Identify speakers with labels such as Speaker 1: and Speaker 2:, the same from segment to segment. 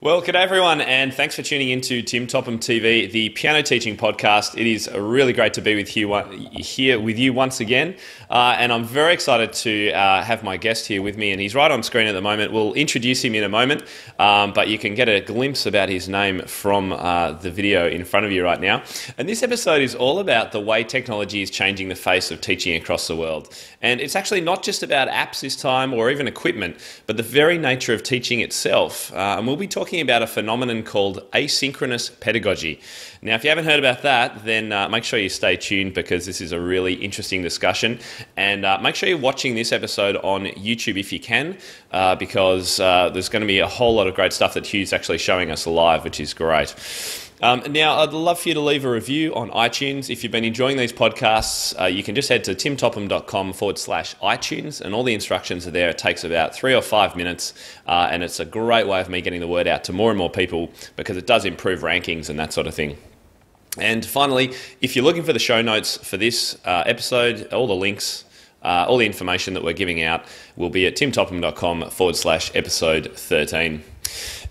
Speaker 1: Well, g'day everyone, and thanks for tuning into Tim Topham TV, the piano teaching podcast. It is really great to be with you here with you once again, and I'm very excited to have my guest here with me, and he's right on screen at the moment. We'll introduce him in a moment, but you can get a glimpse about his name from the video in front of you right now. And this episode is all about the way technology is changing the face of teaching across the world. And it's actually not just about apps this time or even equipment, but the very nature of teaching itself. And we'll be talking about a phenomenon called asynchronous pedagogy. Now, if you haven't heard about that, then make sure you stay tuned because this is a really interesting discussion. And make sure you're watching this episode on YouTube if you can, because there's going to be a whole lot of great stuff that Hugh's actually showing us live, which is great. Now, I'd love for you to leave a review on iTunes. If you've been enjoying these podcasts, you can just head to timtopham.com/iTunes, and all the instructions are there. It takes about 3 or 5 minutes, and it's a great way of me getting the word out to more and more people because it does improve rankings and that sort of thing. And finally, if you're looking for the show notes for this episode, all the links, all the information that we're giving out will be at timtopham.com/episode 13.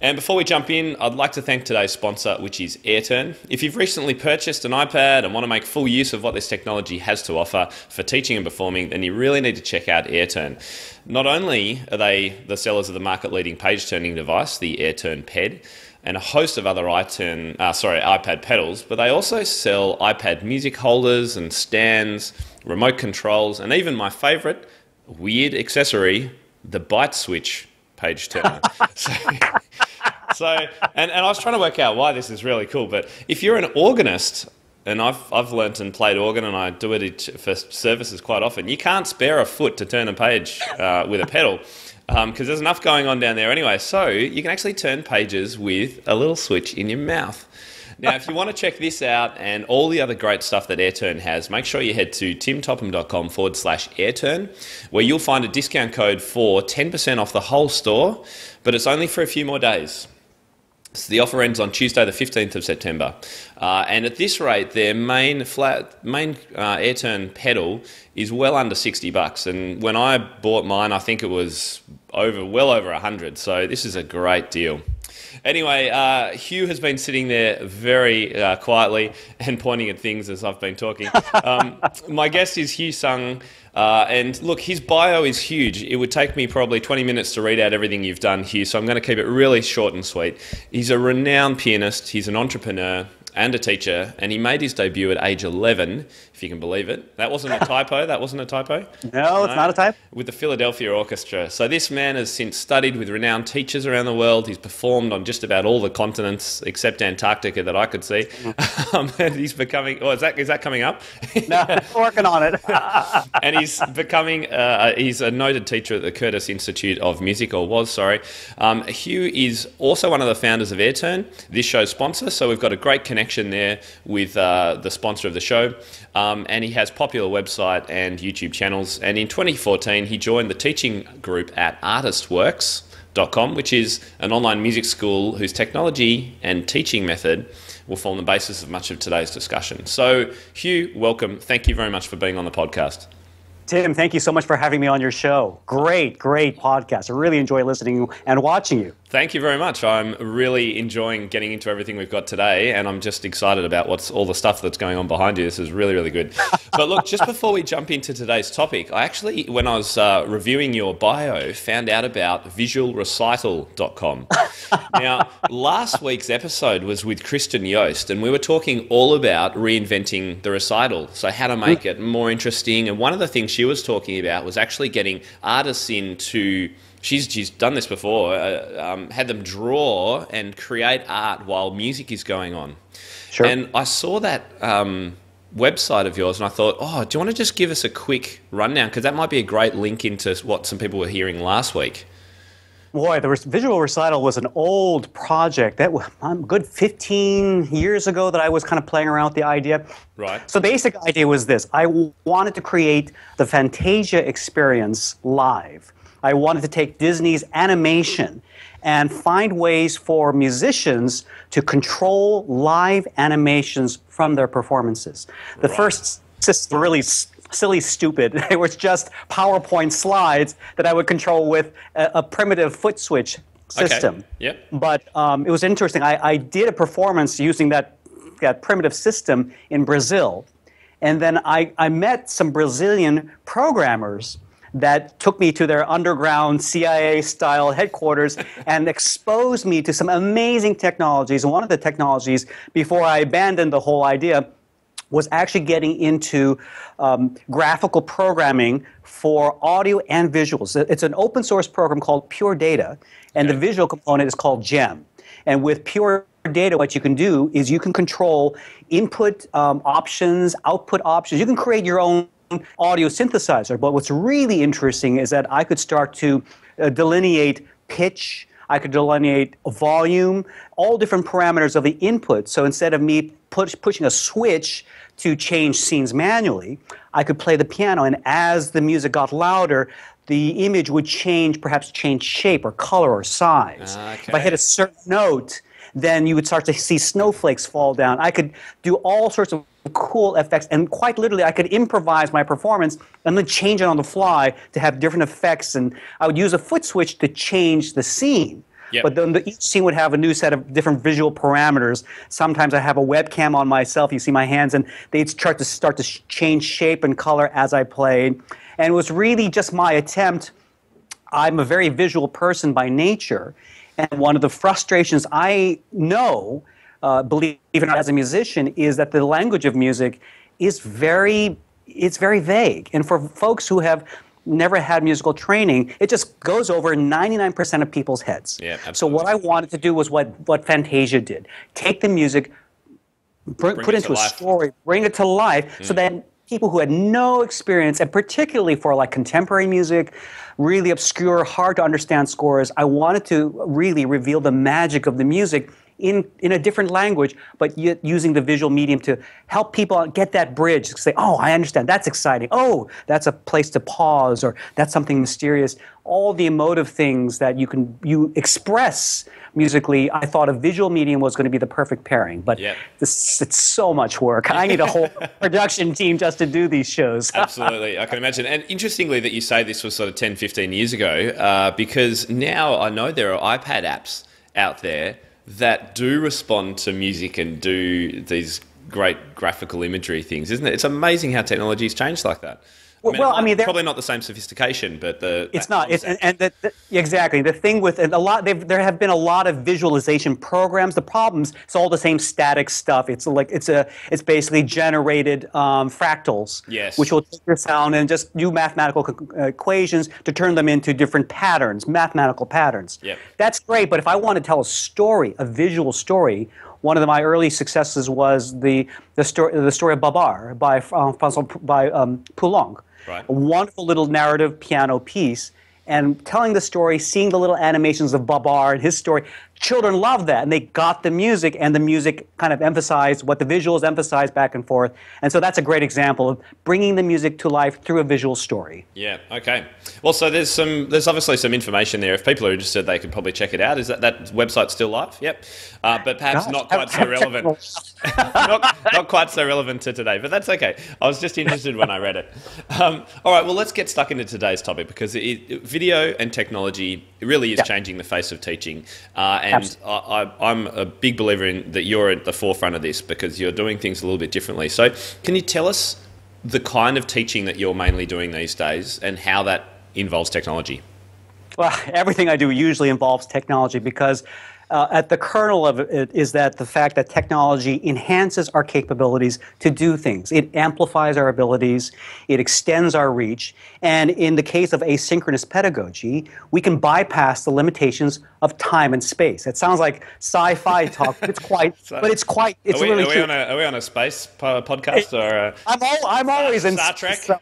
Speaker 1: And before we jump in, I'd like to thank today's sponsor, which is AirTurn. If you've recently purchased an iPad and want to make full use of what this technology has to offer for teaching and performing, then you really need to check out AirTurn. Not only are they the sellers of the market-leading page-turning device, the AirTurn Ped, and a host of other iPad pedals, but they also sell iPad music holders and stands, remote controls, and even my favourite weird accessory, the Byte Switch page turner. And I was trying to work out why this is really cool, but if you're an organist, and I've learnt and played organ and I do it for services quite often, you can't spare a foot to turn a page with a pedal because there's enough going on down there anyway. So you can actually turn pages with a little switch in your mouth. Now, if you want to check this out and all the other great stuff that AirTurn has, make sure you head to timtopham.com/AirTurn, where you'll find a discount code for 10% off the whole store, but it's only for a few more days. So the offer ends on Tuesday, the 15th of September. And at this rate, their main AirTurn pedal is well under $60. And when I bought mine, I think it was well over 100. So this is a great deal. Anyway, Hugh has been sitting there very quietly and pointing at things as I've been talking. My guest is Hugh Sung, and look, his bio is huge. It would take me probably 20 minutes to read out everything you've done, Hugh, so I'm going to keep it really short and sweet. He's a renowned pianist, he's an entrepreneur and a teacher, and he made his debut at age 11, if you can believe it. That wasn't a typo, No,
Speaker 2: it's not a typo.
Speaker 1: With the Philadelphia Orchestra. So this man has since studied with renowned teachers around the world. He's performed on just about all the continents except Antarctica that I could see. And he's becoming, is that coming up?
Speaker 2: No, working on it.
Speaker 1: And he's becoming, he's a noted teacher at the Curtis Institute of Music, or was, sorry. Hugh is also one of the founders of AirTurn, this show's sponsor, so we've got a great connection there with the sponsor of the show. And he has popular website and YouTube channels. And in 2014, he joined the teaching group at artistworks.com, which is an online music school whose technology and teaching method will form the basis of much of today's discussion. So, Hugh, welcome. Thank you very much for being on the podcast.
Speaker 2: Tim, thank you so much for having me on your show. Great podcast. I really enjoy listening and watching you.
Speaker 1: Thank you very much. I'm really enjoying getting into everything we've got today, and I'm just excited about all the stuff that's going on behind you. This is really, really good. But look, just before we jump into today's topic, I actually, when I was reviewing your bio, found out about visualrecital.com. Now, last week's episode was with Kristen Yost, and we were talking all about reinventing the recital, so how to make it more interesting. And one of the things she was talking about was actually getting artists into... She's done this before, had them draw and create art while music is going on.
Speaker 2: Sure.
Speaker 1: And I saw that website of yours and I thought, do you want to just give us a quick rundown? Because that might be a great link into what some people were hearing last week.
Speaker 2: Boy, the Visual Recital was an old project that was a good 15 years ago that I was kind of playing around with the idea.
Speaker 1: Right.
Speaker 2: So the basic idea was this. I wanted to create the Fantasia experience live. I wanted to take Disney's animation and find ways for musicians to control live animations from their performances. The first system really silly, stupid. It was just PowerPoint slides that I would control with a primitive foot switch system.
Speaker 1: Okay. Yep.
Speaker 2: But it was interesting. I did a performance using that primitive system in Brazil. And then I met some Brazilian programmers that took me to their underground CIA-style headquarters and exposed me to some amazing technologies. And one of the technologies, before I abandoned the whole idea, was actually getting into graphical programming for audio and visuals. It's an open source program called Pure Data, and the visual component is called GEM. And with Pure Data, what you can do is you can control input options, output options. You can create your own audio synthesizer. But what's really interesting is that I could start to delineate pitch, I could delineate volume, all different parameters of the input. So instead of me pushing a switch to change scenes manually, I could play the piano, and as the music got louder, the image would perhaps change shape or color or size.
Speaker 1: Okay.
Speaker 2: If I hit a certain note, then you would start to see snowflakes fall down. I could do all sorts of cool effects, and quite literally I could improvise my performance and then change it on the fly to have different effects, and I would use a foot switch to change the scene.
Speaker 1: Yep.
Speaker 2: But then each scene would have a new set of different visual parameters. Sometimes I have a webcam on myself, you see my hands, and they'd start to change shape and color as I played. And it was really just my attempt. I'm a very visual person by nature, and one of the frustrations I know, believe it or not, as a musician, is that the language of music is very vague. And for folks who have never had musical training, it just goes over 99% of people's heads.
Speaker 1: Yeah, absolutely.
Speaker 2: So what I wanted to do was what Fantasia did. Take the music, put it into a story, bring it to life, so that people who had no experience, and particularly for like contemporary music, really obscure, hard to understand scores, I wanted to really reveal the magic of the music in a different language, but yet using the visual medium to help people get that bridge, to say, oh, I understand, that's exciting, oh, that's a place to pause, or that's something mysterious. All the emotive things that you express musically, I thought a visual medium was going to be the perfect pairing, but it's so much work. I need a whole production team just to do these shows.
Speaker 1: Absolutely, I can imagine. And interestingly that you say this was sort of 10, 15 years ago, because now I know there are iPad apps out there that do respond to music and do these great graphical imagery things, isn't it? It's amazing how technology's changed like that. I mean, probably not the same sophistication, but it's not.
Speaker 2: Exactly. The thing with there have been a lot of visualization programs. The problems, it's all the same static stuff. It's basically generated fractals, which will take your sound and just do mathematical equations to turn them into different patterns, mathematical patterns.
Speaker 1: Yep.
Speaker 2: That's great, but if I want to tell a story, a visual story, one of my early successes was the story of Babar by Poulenc.
Speaker 1: Right.
Speaker 2: A wonderful little narrative piano piece, and telling the story, seeing the little animations of Babar and his story. Children loved that, and they got the music, and the music kind of emphasized what the visuals emphasized back and forth. And so that's a great example of bringing the music to life through a visual story.
Speaker 1: Yeah, okay. Well, so there's obviously some information there. If people are interested, they could probably check it out. Is that website still live? Yep. But perhaps not quite so relevant. not quite so relevant to today, but that's okay. I was just interested when I read it. All right, well, let's get stuck into today's topic, because video and technology really is changing the face of teaching. And I'm a big believer in that you're at the forefront of this, because you're doing things a little bit differently. So can you tell us the kind of teaching that you're mainly doing these days and how that involves technology?
Speaker 2: Well, everything I do usually involves technology, because at the kernel of it is that the fact that technology enhances our capabilities to do things. It amplifies our abilities, it extends our reach, and in the case of asynchronous pedagogy, we can bypass the limitations of time and space. It sounds like sci-fi talk, but it's really true.
Speaker 1: Are we on a space podcast, or
Speaker 2: I'm always in
Speaker 1: Star Trek? All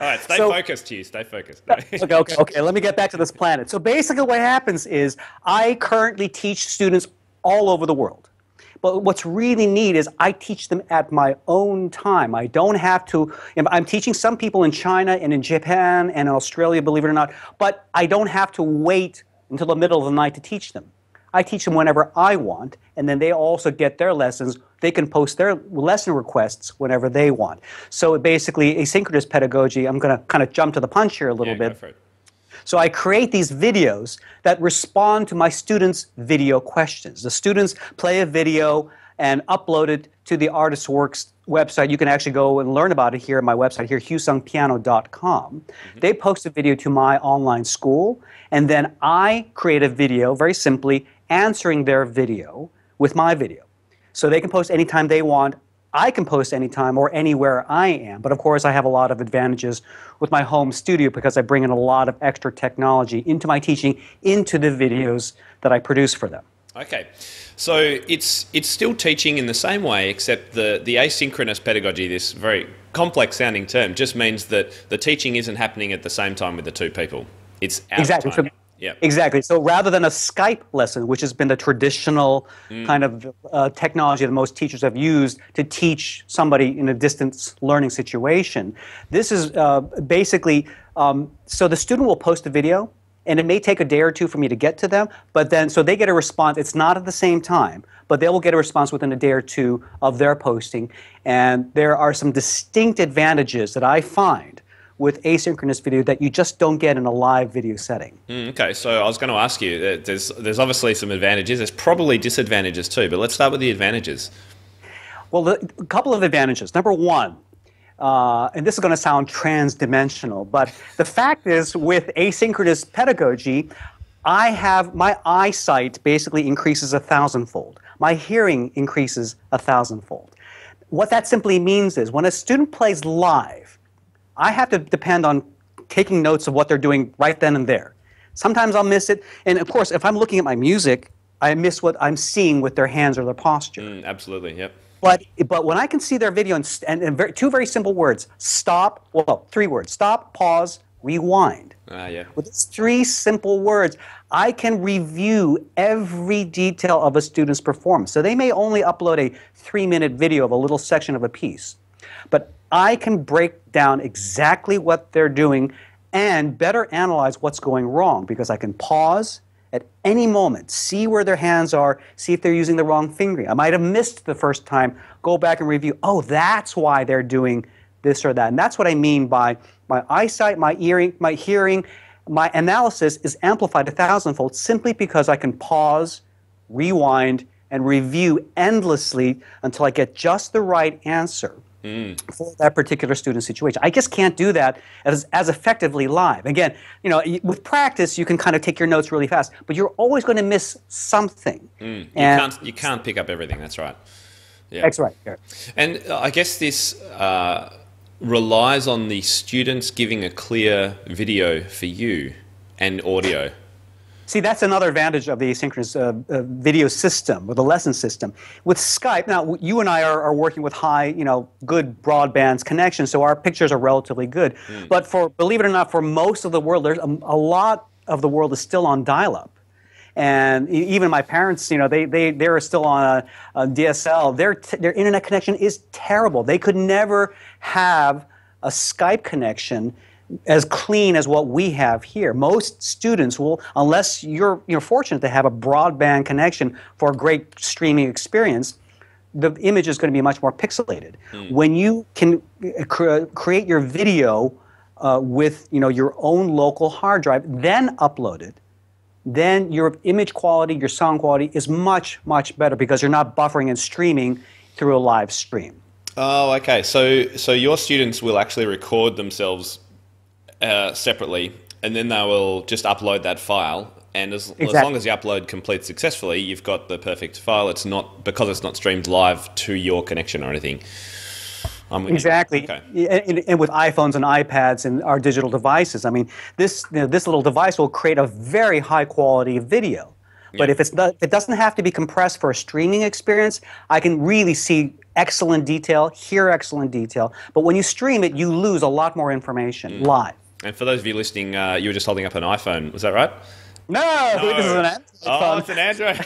Speaker 1: right, stay focused, Hugh. Stay focused.
Speaker 2: Okay. Let me get back to this planet. So basically what happens is I currently teach students all over the world. But what's really neat is I teach them at my own time. I don't have to, I'm teaching some people in China and in Japan and in Australia, believe it or not, but I don't have to wait until the middle of the night to teach them. I teach them whenever I want, and then they also get their lessons. They can post their lesson requests whenever they want. So basically, asynchronous pedagogy, I'm going to kind of jump to the punch here a little bit.
Speaker 1: Go for it.
Speaker 2: So I create these videos that respond to my students' video questions. The students play a video and upload it to the Artist's Works website. You can actually go and learn about it here at my website here, hughsungpiano.com. They post a video to my online school, and then I create a video, very simply, answering their video with my video. So they can post anytime they want. I can post anytime or anywhere I am. But of course, I have a lot of advantages with my home studio because I bring in a lot of extra technology into my teaching, into the videos that I produce for them.
Speaker 1: Okay, so it's still teaching in the same way, except the asynchronous pedagogy, this very complex sounding term, just means that the teaching isn't happening at the same time with the two people. It's out of time. Yep.
Speaker 2: Exactly. So rather than a Skype lesson, which has been the traditional kind of technology that most teachers have used to teach somebody in a distance learning situation, this is basically, so the student will post a video, and it may take a day or two for me to get to them, but then, so they get a response. It's not at the same time, but they will get a response within a day or two of their posting. And there are some distinct advantages that I find with asynchronous video that you just don't get in a live video setting.
Speaker 1: Okay, so I was going to ask you, there's obviously some advantages. There's probably disadvantages too, but let's start with the advantages.
Speaker 2: Well, a couple of advantages. Number one, and this is going to sound trans-dimensional, but the fact is with asynchronous pedagogy, my eyesight basically increases 1,000-fold. My hearing increases 1,000-fold. What that simply means is when a student plays live, I have to depend on taking notes of what they're doing right then and there. Sometimes I'll miss it. And of course, if I'm looking at my music, I miss what I'm seeing with their hands or their posture.
Speaker 1: Absolutely, yep.
Speaker 2: But when I can see their video and two very simple words, stop, well, 3 words, stop, pause, rewind.
Speaker 1: Yeah.
Speaker 2: With these 3 simple words, I can review every detail of a student's performance. So they may only upload a 3-minute video of a little section of a piece, but I can break down exactly what they're doing and better analyze what's going wrong because I can pause at any moment, see where their hands are, see if they're using the wrong fingering. I might have missed the first time, go back and review, oh, that's why they're doing this or that. And that's what I mean by my eyesight, my hearing, my analysis is amplified 1,000-fold simply because I can pause, rewind, and review endlessly until I get just the right answer for that particular student situation. I just can't do that as effectively live. Again, with practice, you can kind of take your notes really fast, but you're always going to miss something.
Speaker 1: You can't pick up everything. That's right. Yeah.
Speaker 2: That's right. Yeah.
Speaker 1: And I guess this relies on the students giving a clear video for you and audio.
Speaker 2: See, that's another advantage of the asynchronous video system, or the lesson system. With Skype, now you and I are working with high, good broadband connection, so our pictures are relatively good. But believe it or not, for most of the world, there's a lot of the world is still on dial-up. And even my parents, they're still on a DSL. Their internet connection is terrible. They could never have a Skype connection as clean as what we have here. Most students will, unless you're fortunate to have a broadband connection for a great streaming experience, the image is going to be much more pixelated. When you can create your video with your own local hard drive, then upload it, then your image quality, your sound quality is much, much better because you're not buffering and streaming through a live stream.
Speaker 1: Oh, okay. So your students will actually record themselves separately, and then they will just upload that file. And as long as the upload completes successfully, you've got the perfect file. It's not because it's not streamed live to your connection or anything.
Speaker 2: Exactly. Okay. And with iPhones and iPads and our digital devices, I mean, this little device will create a very high quality video. But if it doesn't have to be compressed for a streaming experience, I can really see excellent detail, hear excellent detail. But when you stream it, you lose a lot more information live.
Speaker 1: And for those of you listening, you were just holding up an iPhone. Was that right?
Speaker 2: No, this is an Android phone.
Speaker 1: It's an Android.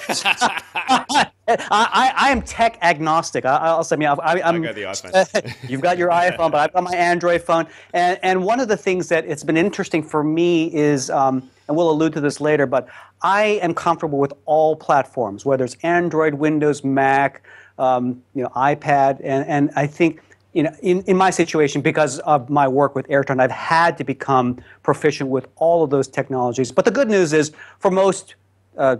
Speaker 2: I am tech agnostic. I'll say,
Speaker 1: I go the iPhone.
Speaker 2: You've got your iPhone, but I've got my Android phone. And one of the things that it's been interesting for me is, and we'll allude to this later, but I am comfortable with all platforms, whether it's Android, Windows, Mac, iPad, and I think in my situation, because of my work with AirTurn, I've had to become proficient with all of those technologies. But the good news is, for most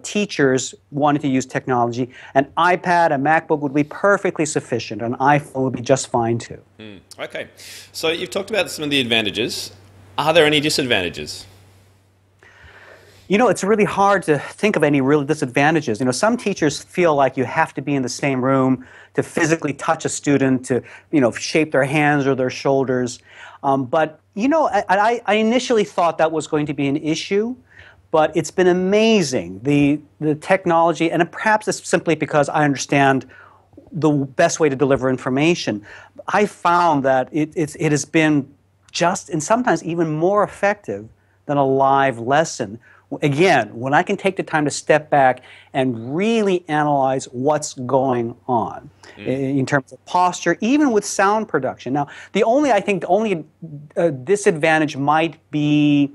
Speaker 2: teachers wanting to use technology, an iPad, a MacBook would be perfectly sufficient. An iPhone would be just fine too.
Speaker 1: Okay. So you've talked about some of the advantages. Are there any disadvantages?
Speaker 2: It's really hard to think of any real disadvantages. Some teachers feel like you have to be in the same room to physically touch a student, to, shape their hands or their shoulders. But I initially thought that was going to be an issue, but it's been amazing. The technology, and perhaps it's simply because I understand the best way to deliver information. I found that it has been just, and sometimes even more effective than a live lesson. Again, when I can take the time to step back and really analyze what's going on in terms of posture, even with sound production. Now, the only disadvantage might be,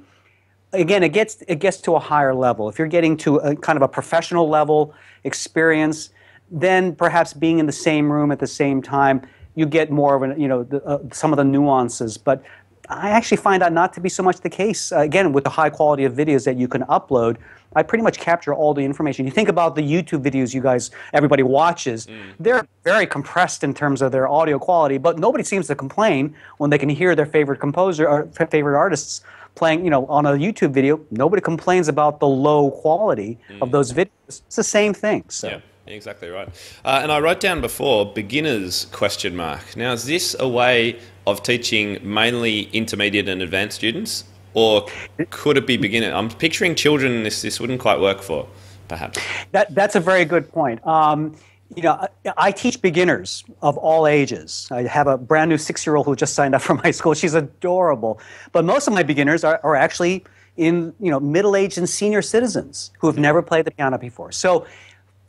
Speaker 2: again, it gets to a higher level. If you're getting to a kind of a professional level experience, then perhaps being in the same room at the same time, you get more of some of the nuances. But I actually find that not to be so much the case. Again, with the high quality of videos that you can upload, I pretty much capture all the information. You think about the YouTube videos everybody watches, they're very compressed in terms of their audio quality, but nobody seems to complain when they can hear their favorite composer or favorite artists playing, on a YouTube video. Nobody complains about the low quality of those videos. It's the same thing. So.
Speaker 1: Yeah. Exactly right. And I wrote down before, beginners, question mark. Now, is this a way of teaching mainly intermediate and advanced students, or could it be beginner? I'm picturing children this wouldn't quite work for, perhaps.
Speaker 2: That's a very good point. I teach beginners of all ages. I have a brand new 6-year-old who just signed up for my school. She's adorable. But most of my beginners are actually in middle-aged and senior citizens who have never played the piano before. So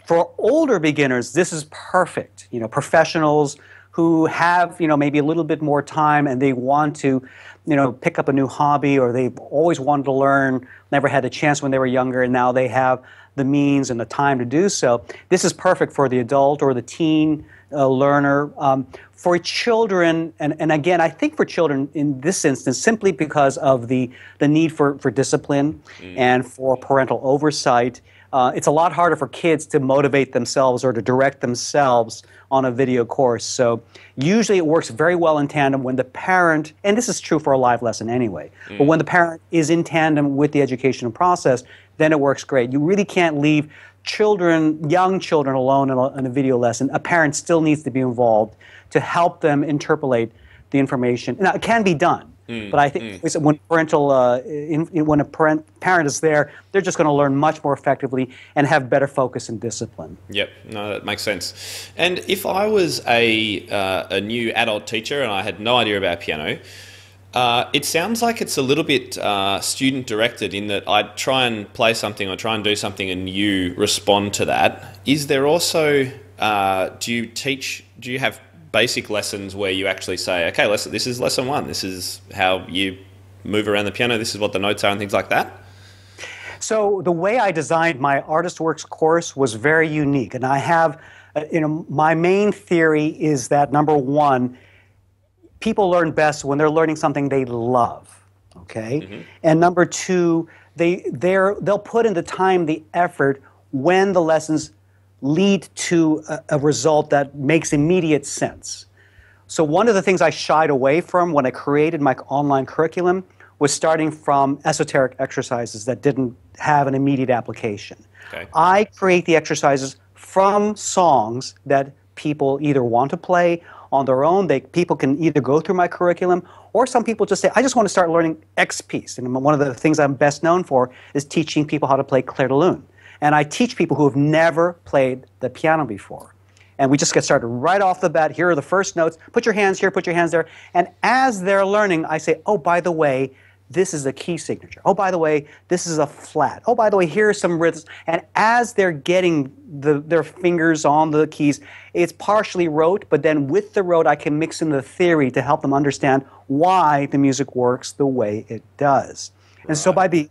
Speaker 2: for older beginners, this is perfect. Professionals who have, maybe a little bit more time and they want to, pick up a new hobby, or they've always wanted to learn, never had a chance when they were younger, and now they have the means and the time to do so. This is perfect for the adult or the teen learner. For children, and again, I think for children in this instance, simply because of the need for discipline and for parental oversight, it's a lot harder for kids to motivate themselves or to direct themselves on a video course. So usually it works very well in tandem when the parent, and this is true for a live lesson anyway, but when the parent is in tandem with the educational process, then it works great. You really can't leave young children alone in a video lesson. A parent still needs to be involved to help them interpolate the information. Now, it can be done. But I think when a parent is there, they're just going to learn much more effectively and have better focus and discipline.
Speaker 1: Yep, no, that makes sense. And if I was a new adult teacher and I had no idea about piano, it sounds like it's a little bit student-directed in that I try and play something or try and do something and you respond to that. Is there also, do you have basic lessons where you actually say, okay, this is lesson 1, this is how you move around the piano, this is what the notes are and things like that?
Speaker 2: So the way I designed my Artist Works course was very unique, and I have, my main theory is that, number one, people learn best when they're learning something they love, okay? And number two, they'll put in the time, the effort when the lessons lead to a result that makes immediate sense. So one of the things I shied away from when I created my online curriculum was starting from esoteric exercises that didn't have an immediate application. Okay. I create the exercises from songs that people either want to play on their own. People can either go through my curriculum, or some people just say, I just want to start learning X piece. And one of the things I'm best known for is teaching people how to play Clair de Lune. And I teach people who have never played the piano before. And we just get started right off the bat. Here are the first notes. Put your hands here, put your hands there. And as they're learning, I say, oh, by the way, this is a key signature. Oh, by the way, this is a flat. Oh, by the way, here are some rhythms. And as they're getting their fingers on the keys, it's partially rote, but then with the rote, I can mix in the theory to help them understand why the music works the way it does. Right. And so by the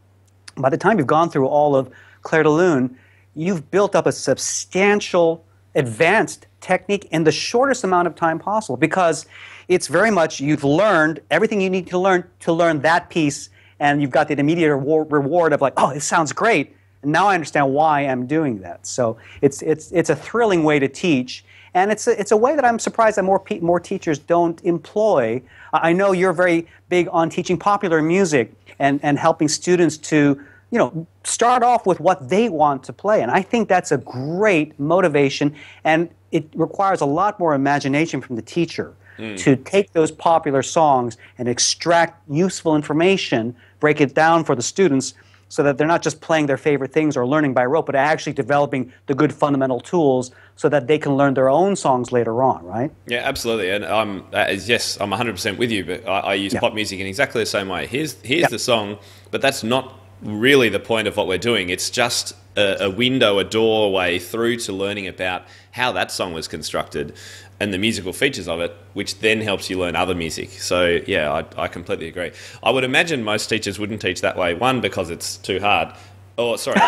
Speaker 2: time you've gone through all of Clair de Lune, you've built up a substantial advanced technique in the shortest amount of time possible, because it's very much you've learned everything you need to learn that piece, and you've got the immediate reward of like, oh, it sounds great, and now I understand why I'm doing that. So it's a thrilling way to teach, and it's a way that I'm surprised that more teachers don't employ. I know you're very big on teaching popular music and helping students to start off with what they want to play. And I think that's a great motivation, and it requires a lot more imagination from the teacher to take those popular songs and extract useful information, break it down for the students so that they're not just playing their favorite things or learning by rote, but actually developing the good fundamental tools so that they can learn their own songs later on, right?
Speaker 1: Yeah, absolutely. And yes, I'm 100% with you, but I use pop music in exactly the same way. Here's the song, but that's not really the point of what we're doing. It's just a window, a doorway through to learning about how that song was constructed and the musical features of it, which then helps you learn other music. So yeah, I completely agree. I would imagine most teachers wouldn't teach that way. One, because it's too hard. Oh, sorry.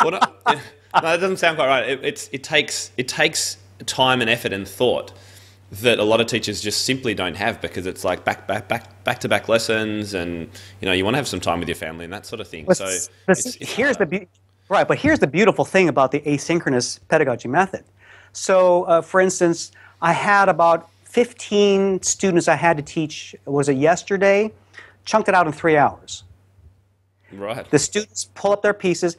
Speaker 1: No, that doesn't sound quite right. It takes time and effort and thought that a lot of teachers just simply don't have, because it's like back-to-back lessons, and you want to have some time with your family and that sort of thing.
Speaker 2: But here's the beautiful thing about the asynchronous pedagogy method. So, for instance, I had about 15 students I had to teach. Was it yesterday? Chunked it out in 3 hours.
Speaker 1: Right.
Speaker 2: The students pull up their pieces.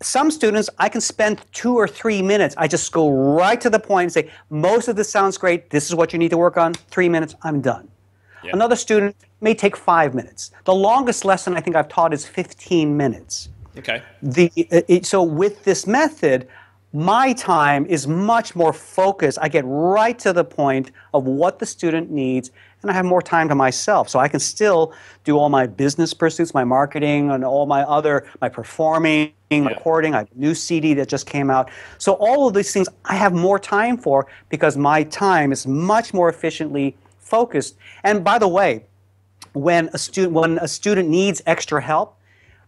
Speaker 2: Some students, I can spend 2 or 3 minutes. I just go right to the point and say, most of this sounds great. This is what you need to work on. 3 minutes, I'm done. Yep. Another student may take 5 minutes. The longest lesson I think I've taught is 15 minutes.
Speaker 1: Okay.
Speaker 2: So with this method, my time is much more focused. I get right to the point of what the student needs, and I have more time to myself. So I can still do all my business pursuits, my marketing, and all my performing, my recording. I have a new CD that just came out. So all of these things I have more time for, because my time is much more efficiently focused. And by the way, when a student needs extra help,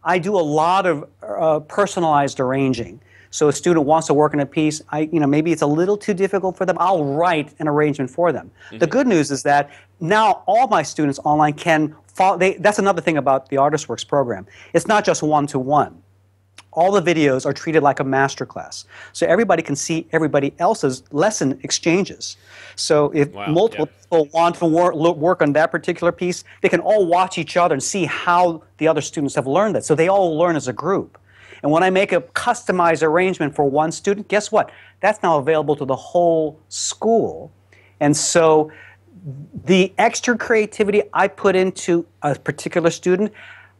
Speaker 2: I do a lot of personalized arranging. So a student wants to work in a piece, maybe it's a little too difficult for them, I'll write an arrangement for them. Mm-hmm. The good news is that now all my students online can follow. That's another thing about the ArtistWorks program. It's not just one-to-one. All the videos are treated like a master class. So everybody can see everybody else's lesson exchanges. So if multiple people want to work on that particular piece, they can all watch each other and see how the other students have learned that. So they all learn as a group. And when I make a customized arrangement for one student, guess what? That's now available to the whole school. And so the extra creativity I put into a particular student,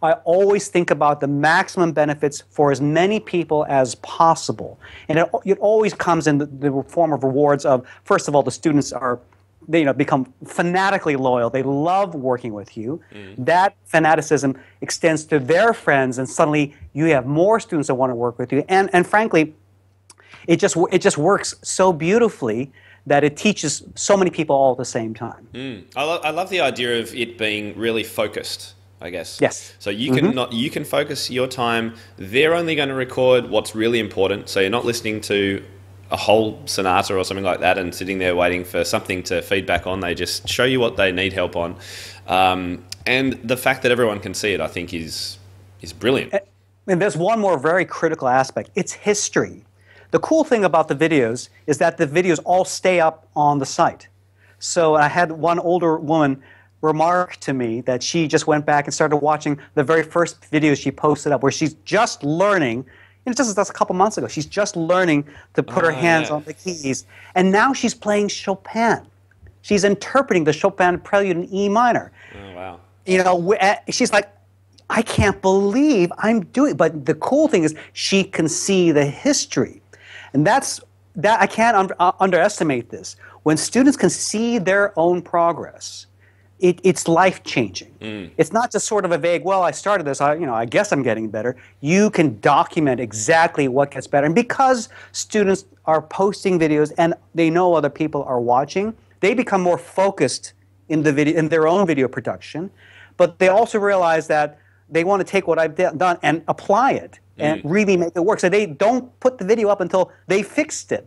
Speaker 2: I always think about the maximum benefits for as many people as possible. And it always comes in the form of rewards of, first of all, the students become fanatically loyal. They love working with you. That fanaticism extends to their friends, and suddenly you have more students that want to work with you. And frankly, it just works so beautifully that it teaches so many people all at the same time.
Speaker 1: I love the idea of it being really focused, I guess.
Speaker 2: Yes.
Speaker 1: So you can focus your time. They're only going to record what's really important. So you're not listening to a whole sonata or something like that and sitting there waiting for something to feedback on. They just show you what they need help on. And the fact that everyone can see it, I think, is brilliant.
Speaker 2: And there's one more very critical aspect. It's history. The cool thing about the videos is that the videos all stay up on the site. So I had one older woman remark to me that she just went back and started watching the very first video she posted up, where she's just learning. That's a couple months ago. She's just learning to put her hands on the keys. And now she's playing Chopin. She's interpreting the Chopin Prelude in E minor.
Speaker 1: Oh, wow.
Speaker 2: She's like, I can't believe I'm doing it. But the cool thing is she can see the history. And that I can't underestimate this. When students can see their own progress, it's life-changing. It's not just sort of a vague, well, I started this, I guess I'm getting better. You can document exactly what gets better. And because students are posting videos and they know other people are watching, they become more focused in their own video production. But they also realize that they want to take what I've done and apply it and really make it work. So they don't put the video up until they fixed it.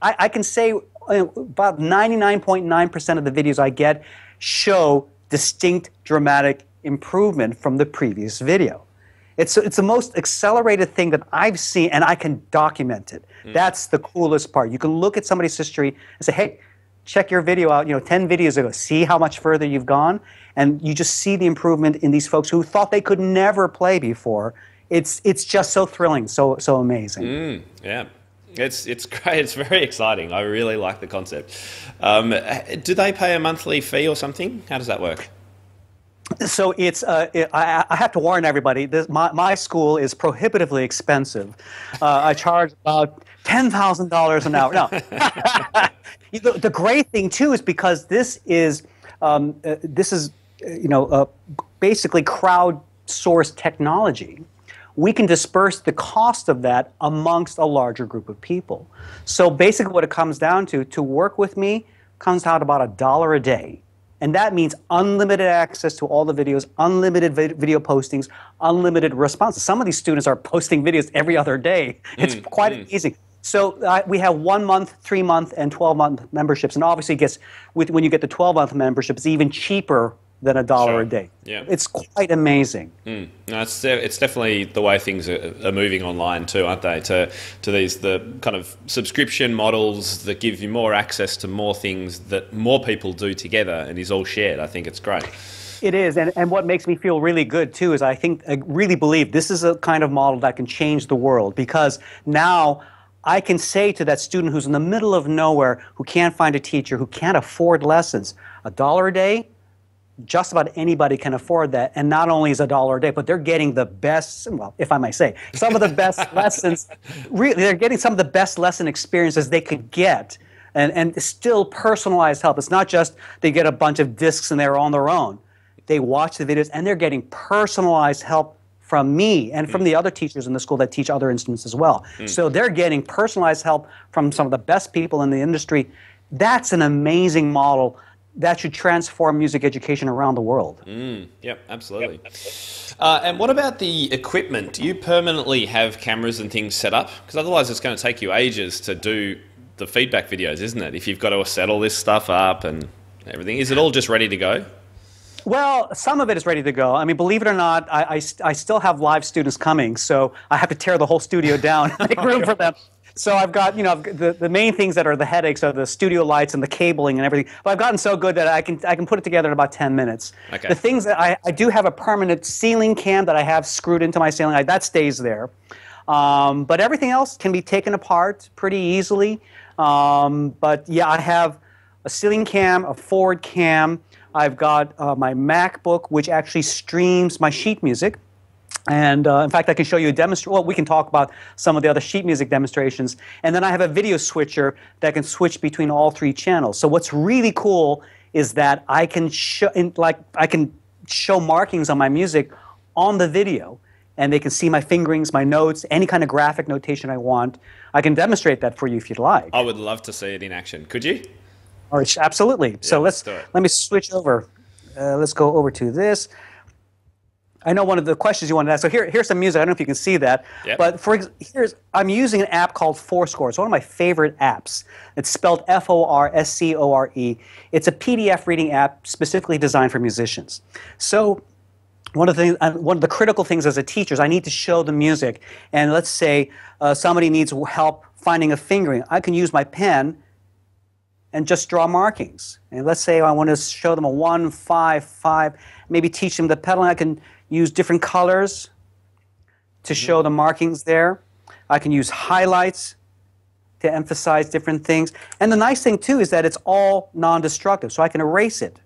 Speaker 2: I can say about 99.9% of the videos I get show distinct dramatic improvement from the previous video. It's the most accelerated thing that I've seen, and I can document it. That's the coolest part. You can look at somebody's history and say, hey, check your video out, 10 videos ago. See how much further you've gone? And you just see the improvement in these folks who thought they could never play before. It's just so thrilling, so amazing.
Speaker 1: Yeah. It's great. It's very exciting. I really like the concept. Do they pay a monthly fee or something? How does that work?
Speaker 2: So I have to warn everybody, my school is prohibitively expensive. I charge about $10,000 an hour. No. The great thing, too, is because this is basically crowdsourced technology. We can disperse the cost of that amongst a larger group of people. So basically what it comes down to work with me comes out about $1 a day. And that means unlimited access to all the videos, unlimited video postings, unlimited responses. Some of these students are posting videos every other day. It's quite amazing. So we have 1 month, 3 month, and 12-month memberships. And obviously, when you get the 12-month membership, it's even cheaper than $1 a day.
Speaker 1: Yeah.
Speaker 2: It's quite amazing.
Speaker 1: No, it's definitely the way things are moving online too, aren't they? To the kind of subscription models that give you more access to more things that more people do together and is all shared. I think it's great.
Speaker 2: It is, and what makes me feel really good too is I really believe this is a kind of model that can change the world, because now I can say to that student who's in the middle of nowhere, who can't find a teacher, who can't afford lessons, $1 a day, just about anybody can afford that. And not only is $1 a day, but they're getting the best, well, if I may say, some of the best lessons. Really, they're getting some of the best lesson experiences they could get, and still personalized help. It's not just they get a bunch of discs and they're on their own. They watch the videos and they're getting personalized help from me and from the other teachers in the school that teach other instruments as well. So they're getting personalized help from some of the best people in the industry. That's an amazing model that should transform music education around the world.
Speaker 1: Yep, absolutely. And what about the equipment? Do you permanently have cameras and things set up? Because otherwise it's going to take you ages to do the feedback videos, isn't it? If you've got to set all this stuff up and everything. Is it all just ready to go?
Speaker 2: Well, some of it is ready to go. I mean, believe it or not, I still have live students coming, so I have to tear the whole studio down and make room for them. So I've got, the main things that are the headaches are the studio lights and the cabling and everything. But I've gotten so good that I can put it together in about 10 minutes.
Speaker 1: Okay.
Speaker 2: The things that I do have a permanent ceiling cam that I have screwed into my ceiling. That stays there. But everything else can be taken apart pretty easily. But yeah, I have a ceiling cam, a forward cam. I've got my MacBook, which actually streams my sheet music. And in fact, I can show you a demonstration. Well, we can talk about some of the other sheet music demonstrations. And then I have a video switcher that can switch between all 3 channels. So what's really cool is that I can show markings on my music on the video, and they can see my fingerings, my notes, any kind of graphic notation I want. I can demonstrate that for you if you'd like.
Speaker 1: I would love to see it in action. Could you?
Speaker 2: All right, absolutely. So let me switch over. Let's go over to this. I know one of the questions you wanted to ask. So here's some music. I don't know if you can see that.
Speaker 1: Yep.
Speaker 2: But I'm using an app called Fourscore. It's one of my favorite apps. It's spelled F-O-R-S-C-O-R-E. It's a PDF reading app specifically designed for musicians. So one of the critical things as a teacher is I need to show the music. And let's say somebody needs help finding a fingering. I can use my pen and just draw markings. And let's say I want to show them a 1, 5, 5, maybe teach them the pedaling. I can use different colors to show the markings there. I can use highlights to emphasize different things. And the nice thing, too, is that it's all non-destructive, so I can erase it.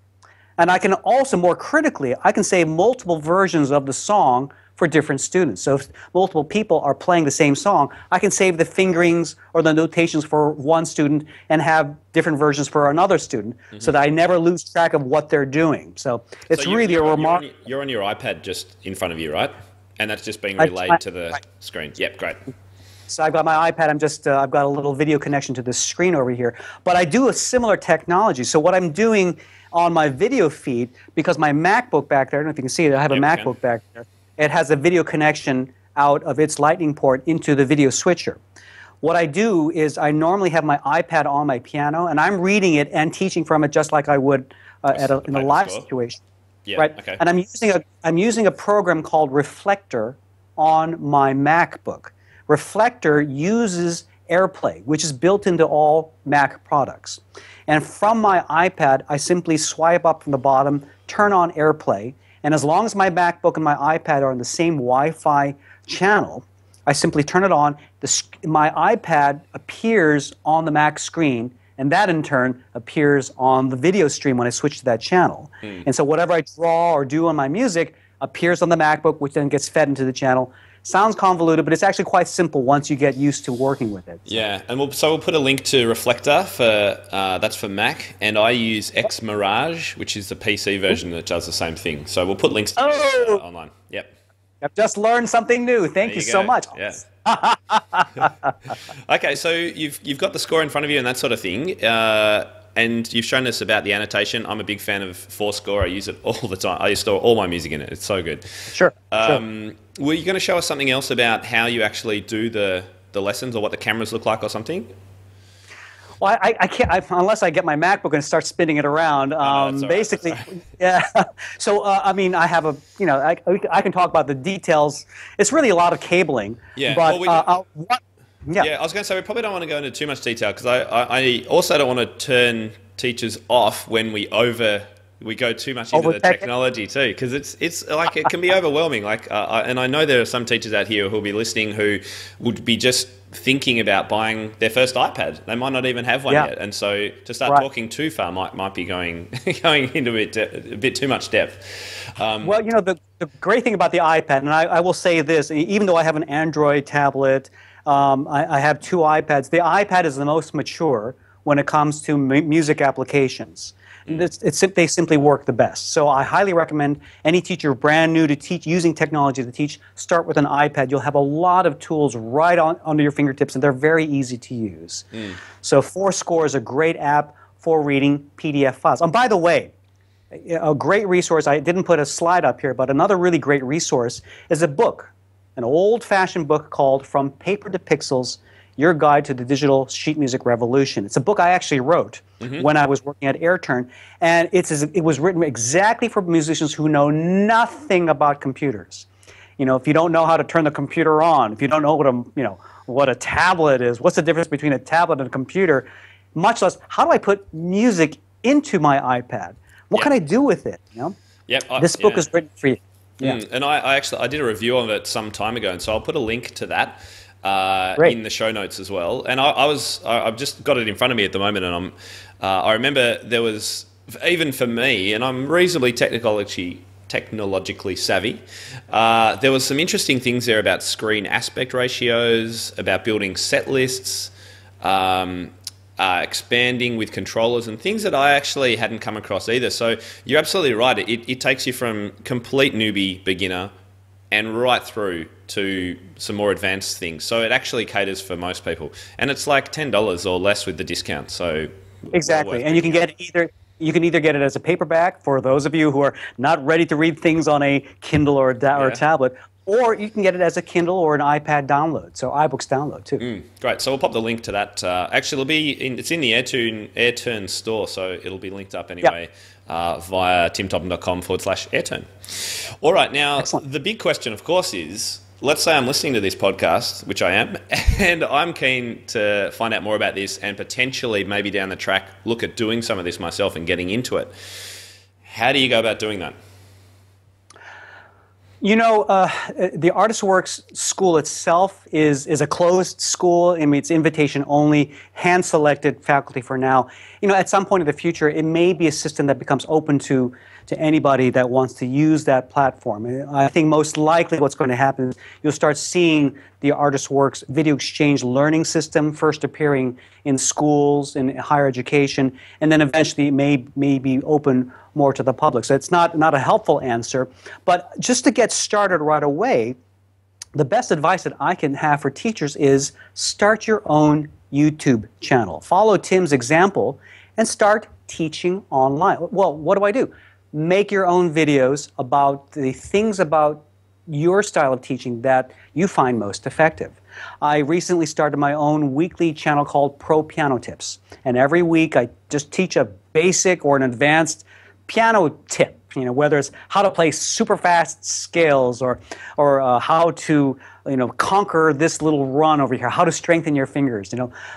Speaker 2: And I can also, more critically, I can save multiple versions of the song for different students. So if multiple people are playing the same song, I can save the fingerings or the notations for one student and have different versions for another student, so that I never lose track of what they're doing. So it's really a remarkable...
Speaker 1: You're on your iPad just in front of you, right? And that's just being relayed to the screen. Yep, great.
Speaker 2: So I've got my iPad. I've got a little video connection to this screen over here. But I do a similar technology. So what I'm doing on my video feed, because my MacBook back there, I don't know if you can see it, I have a MacBook back there. It has a video connection out of its lightning port into the video switcher. what I do is I normally have my iPad on my piano, and I'm reading it and teaching from it just like I would in a live situation.
Speaker 1: Yeah,
Speaker 2: right?
Speaker 1: okay.
Speaker 2: And I'm using a program called Reflector on my MacBook. Reflector uses AirPlay, which is built into all Mac products. And from my iPad, I simply swipe up from the bottom, turn on AirPlay, and as long as my MacBook and my iPad are on the same Wi-Fi channel, I simply turn it on. My iPad appears on the Mac screen, and that in turn appears on the video stream when I switch to that channel. And so whatever I draw or do on my music appears on the MacBook, which then gets fed into the channel. Sounds convoluted, but it's actually quite simple once you get used to working with it.
Speaker 1: Yeah, and we'll put a link to Reflector that's for Mac, and I use X Mirage, which is the PC version that does the same thing. So we'll put links to this online. Yep.
Speaker 2: I've just learned something new. Thank you so much.
Speaker 1: Yeah. Okay, so you've got the score in front of you and that sort of thing, and you've shown us about the annotation. I'm a big fan of Fourscore. I use it all the time. I store all my music in it. It's so good.
Speaker 2: Sure.
Speaker 1: Were you going to show us something else about how you actually do the lessons, or what the cameras look like, or something?
Speaker 2: Well, I can't unless I get my MacBook and start spinning it around. Basically, yeah. So I mean, I have I can talk about the details. It's really a lot of cabling.
Speaker 1: Yeah.
Speaker 2: But
Speaker 1: yeah, I was going to say we probably don't want to go into too much detail, because I also don't want to turn teachers off when we go too much into the technology too, because it's like it can be overwhelming. Like, and I know there are some teachers out here who'll be listening who would be just thinking about buying their first iPad. They might not even have one yet, and so to start talking too far might be going into a bit too much depth.
Speaker 2: Well, the great thing about the iPad, and I will say this, even though I have an Android tablet, I have two iPads. The iPad is the most mature when it comes to music applications. They simply work the best. So I highly recommend any teacher brand new to teach, using technology to teach, start with an iPad. You'll have a lot of tools right under your fingertips, and they're very easy to use. So Fourscore is a great app for reading PDF files. And by the way, a great resource, I didn't put a slide up here, but another really great resource is a book, an old-fashioned book called From Paper to Pixels, Your Guide to the Digital Sheet Music Revolution. It's a book I actually wrote when I was working at AirTurn, and it was written exactly for musicians who know nothing about computers. If you don't know how to turn the computer on, if you don't know what a tablet is, what's the difference between a tablet and a computer, much less how do I put music into my iPad? What can I do with it? This book is written for you. Yeah.
Speaker 1: And I did a review of it some time ago, and so I'll put a link to that in the show notes as well. And I've just got it in front of me at the moment, and I remember there was, even for me, and I'm reasonably technologically savvy, there was some interesting things there about screen aspect ratios, about building set lists, expanding with controllers, and things that I actually hadn't come across either. So you're absolutely right. It takes you from complete newbie beginner and right through to some more advanced things. So it actually caters for most people, and it's like $10 or less with the discount. So
Speaker 2: exactly, and you can get either get it as a paperback for those of you who are not ready to read things on a Kindle or a tablet, or you can get it as a Kindle or an iPad download, so iBooks download too.
Speaker 1: Great. So we'll pop the link to that. Actually, it's in the AirTurn store, so it'll be linked up anyway via timtopham.com/AirTurn. All right. Now, the big question, of course, is, let's say I'm listening to this podcast, which I am, and I'm keen to find out more about this and potentially maybe down the track look at doing some of this myself and getting into it. How do you go about doing that?
Speaker 2: The Artist Works school itself is a closed school. I mean, it's invitation only, hand-selected faculty for now. At some point in the future, it may be a system that becomes open to anybody that wants to use that platform. I think most likely what's going to happen is you'll start seeing the Artist Works video exchange learning system first appearing in schools, in higher education, and then eventually it may be open more to the public. So it's not a helpful answer, but just to get started right away, the best advice that I can have for teachers is start your own YouTube channel. Follow Tim's example and start teaching online. Well, what do? Make your own videos about the things about your style of teaching that you find most effective. I recently started my own weekly channel called Pro Piano Tips. And every week I just teach a basic or an advanced piano tip, whether it's how to play super fast scales or how to, conquer this little run over here, how to strengthen your fingers,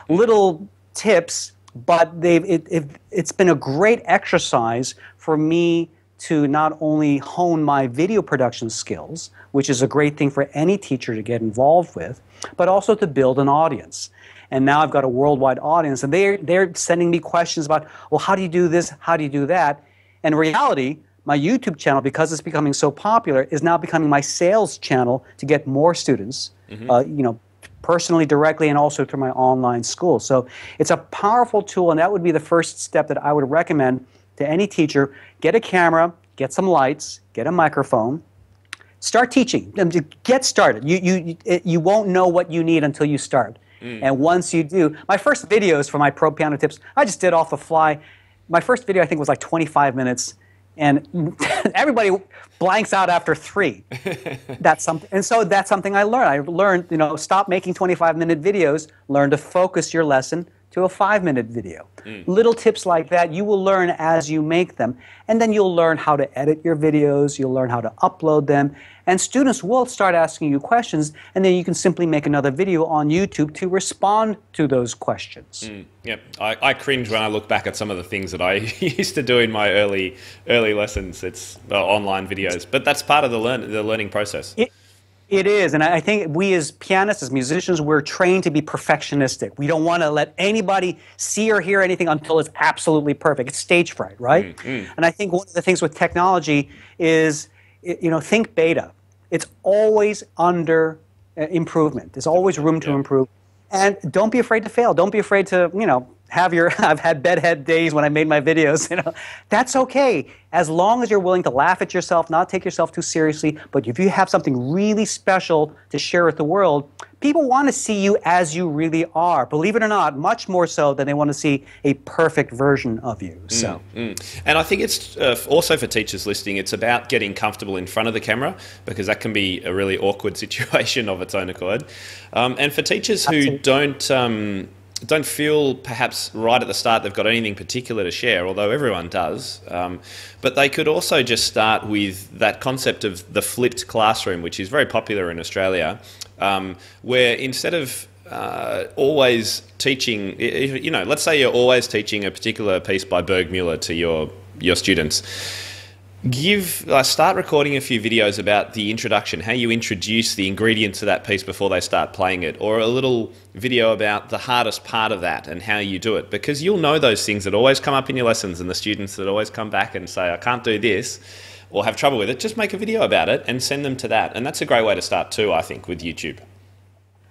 Speaker 2: little tips, but it's been a great exercise for me to not only hone my video production skills, which is a great thing for any teacher to get involved with, but also to build an audience. And now I've got a worldwide audience, and they're sending me questions about, well, how do you do this? How do you do that? And in reality, my YouTube channel, because it's becoming so popular, is now becoming my sales channel to get more students, personally, directly, and also through my online school. So it's a powerful tool, and that would be the first step that I would recommend to any teacher. Get a camera, get some lights, get a microphone, start teaching. Get started. You won't know what you need until you start. And once you do, my first videos for my Pro Piano Tips, I just did off the fly. My first video, I think, was like 25 minutes, and everybody blanks out after 3. That's something, and so that's something I learned. I learned, stop making 25-minute videos. Learn to focus your lesson to a 5-minute video. Little tips like that you will learn as you make them, and then you'll learn how to edit your videos, you'll learn how to upload them, and students will start asking you questions, and then you can simply make another video on YouTube to respond to those questions.
Speaker 1: Yep, I cringe when I look back at some of the things that I used to do in my early lessons. It's online videos, but that's part of the learning process.
Speaker 2: It is, and I think we as pianists, as musicians, we're trained to be perfectionistic. We don't want to let anybody see or hear anything until it's absolutely perfect. It's stage fright, right? And I think one of the things with technology is, think beta. It's always under improvement. There's always room to improve. And don't be afraid to fail. Don't be afraid to, I've had bedhead days when I made my videos, That's okay. As long as you're willing to laugh at yourself, not take yourself too seriously, but if you have something really special to share with the world, people want to see you as you really are. Believe it or not, much more so than they want to see a perfect version of you. So,
Speaker 1: And I think it's also for teachers listening, it's about getting comfortable in front of the camera, because that can be a really awkward situation of its own accord. And for teachers who don't feel perhaps right at the start they've got anything particular to share, although everyone does, but they could also just start with that concept of the flipped classroom, which is very popular in Australia, where instead of always teaching, let's say you're always teaching a particular piece by Bergmuller to your students, start recording a few videos about the introduction, how you introduce the ingredients of that piece before they start playing it, or a little video about the hardest part of that and how you do it, because you'll know those things that always come up in your lessons, and the students that always come back and say, I can't do this, or have trouble with it. Just make a video about it and send them to that, and that's a great way to start too, I think, with YouTube.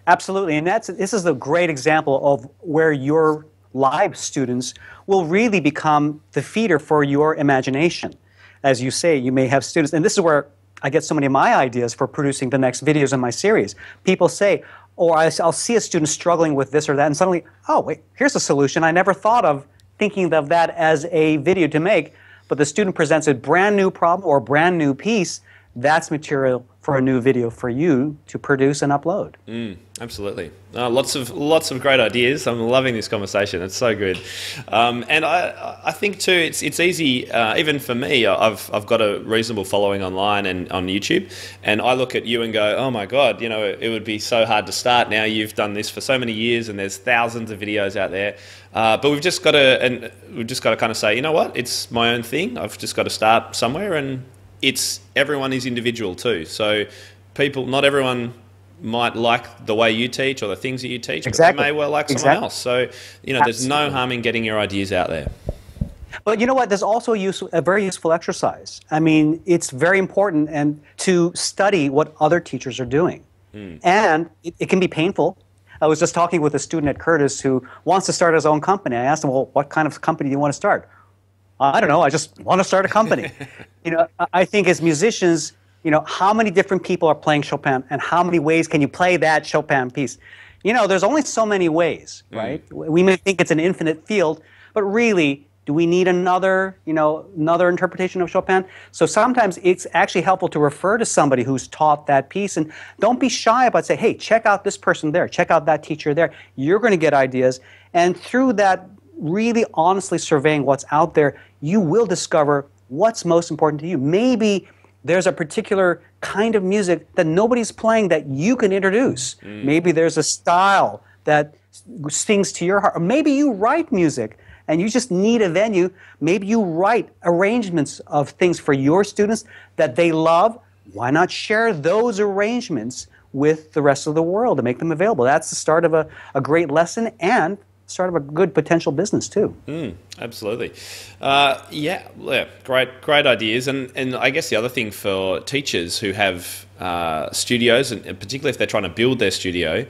Speaker 2: Absolutely, and this is a great example of where your live students will really become the feeder for your imagination. As you say, you may have students, and this is where I get so many of my ideas for producing the next videos in my series. People say, I'll see a student struggling with this or that, and suddenly, oh, wait, here's a solution. I never thought of thinking of that as a video to make, but the student presents a brand new problem or a brand new piece. That's material for a new video for you to produce and upload.
Speaker 1: Absolutely. Lots of great ideas. I'm loving this conversation. It's so good. And I think too, it's easy, even for me, I've got a reasonable following online and on YouTube, and I look at you and go, oh my God, it would be so hard to start. Now you've done this for so many years and there's thousands of videos out there. But we've just got to kind of say, you know what, it's my own thing. I've just got to start somewhere, and everyone is individual too. So not everyone might like the way you teach or the things that you teach, but they may well like someone else. So, there's no harm in getting your ideas out there.
Speaker 2: But you know what? There's also a very useful exercise. I mean, it's very important to study what other teachers are doing. And it can be painful. I was just talking with a student at Curtis who wants to start his own company. I asked him, well, what kind of company do you want to start? I don't know. I just want to start a company. I think as musicians, how many different people are playing Chopin, and how many ways can you play that Chopin piece? There's only so many ways, right? We may think it's an infinite field, but really, Do we need another, another interpretation of Chopin? So sometimes it's actually helpful to refer to somebody who's taught that piece, and don't be shy about saying, hey, check out this person there, check out that teacher there. You're going to get ideas, and through that, really honestly surveying what's out there, you will discover what's most important to you. Maybe there's a particular kind of music that nobody's playing that you can introduce. Maybe there's a style that stings to your heart. Or maybe you write music and you just need a venue. Maybe you write arrangements of things for your students that they love. Why not share those arrangements with the rest of the world to make them available? That's the start of a great lesson and start of a good potential business too.
Speaker 1: Absolutely. Yeah, great ideas. And I guess the other thing for teachers who have studios, and particularly if they're trying to build their studio,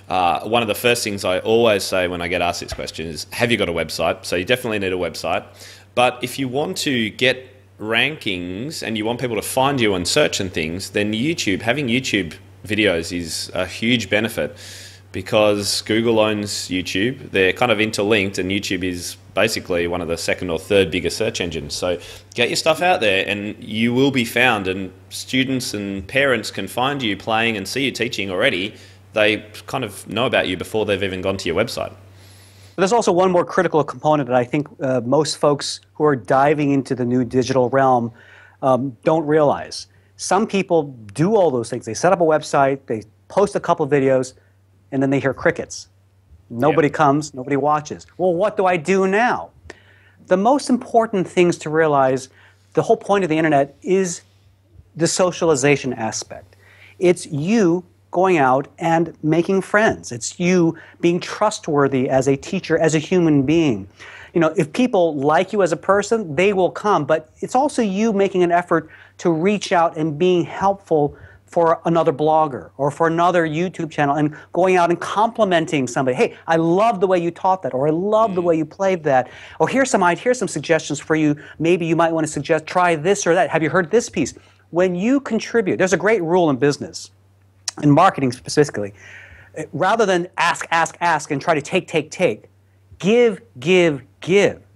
Speaker 1: one of the first things I always say when I get asked this question is, have you got a website? So you definitely need a website. But if you want to get rankings and you want people to find you and search and things, then having YouTube videos is a huge benefit, because Google owns YouTube. They're kind of interlinked, and YouTube is basically one of the second or third biggest search engines. So get your stuff out there and you will be found, and students and parents can find you playing and see you teaching already. They kind of know about you before they've even gone to your website.
Speaker 2: There's also one more critical component that I think most folks who are diving into the new digital realm don't realize. Some people do all those things. They set up a website, they post a couple of videos, and then they hear crickets. Nobody comes, nobody watches. Well, what do I do now? The most important things to realize, the whole point of the internet is the socialization aspect. It's you going out and making friends. It's you being trustworthy as a teacher, as a human being. If people like you as a person, they will come, but it's also you making an effort to reach out and being helpful for another blogger or for another YouTube channel, and going out and complimenting somebody. Hey, I love the way you taught that, or I love the way you played that, or here's some suggestions for you. Maybe you might want to suggest, try this or that. Have you heard this piece? When you contribute, there's a great rule in business, in marketing specifically. Rather than ask, and try to take, give.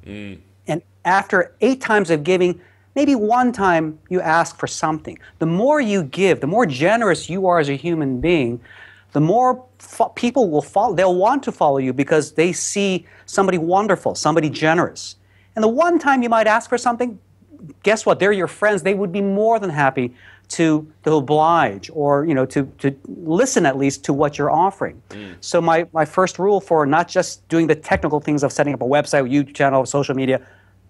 Speaker 2: And after 8 times of giving, maybe 1 time you ask for something. The more you give, the more generous you are as a human being, the more people will follow. They'll want to follow you because they see somebody wonderful, somebody generous. And the 1 time you might ask for something, guess what? They're your friends. They would be more than happy to oblige, or to listen at least to what you're offering. So my first rule for not just doing the technical things of setting up a website, YouTube channel, social media,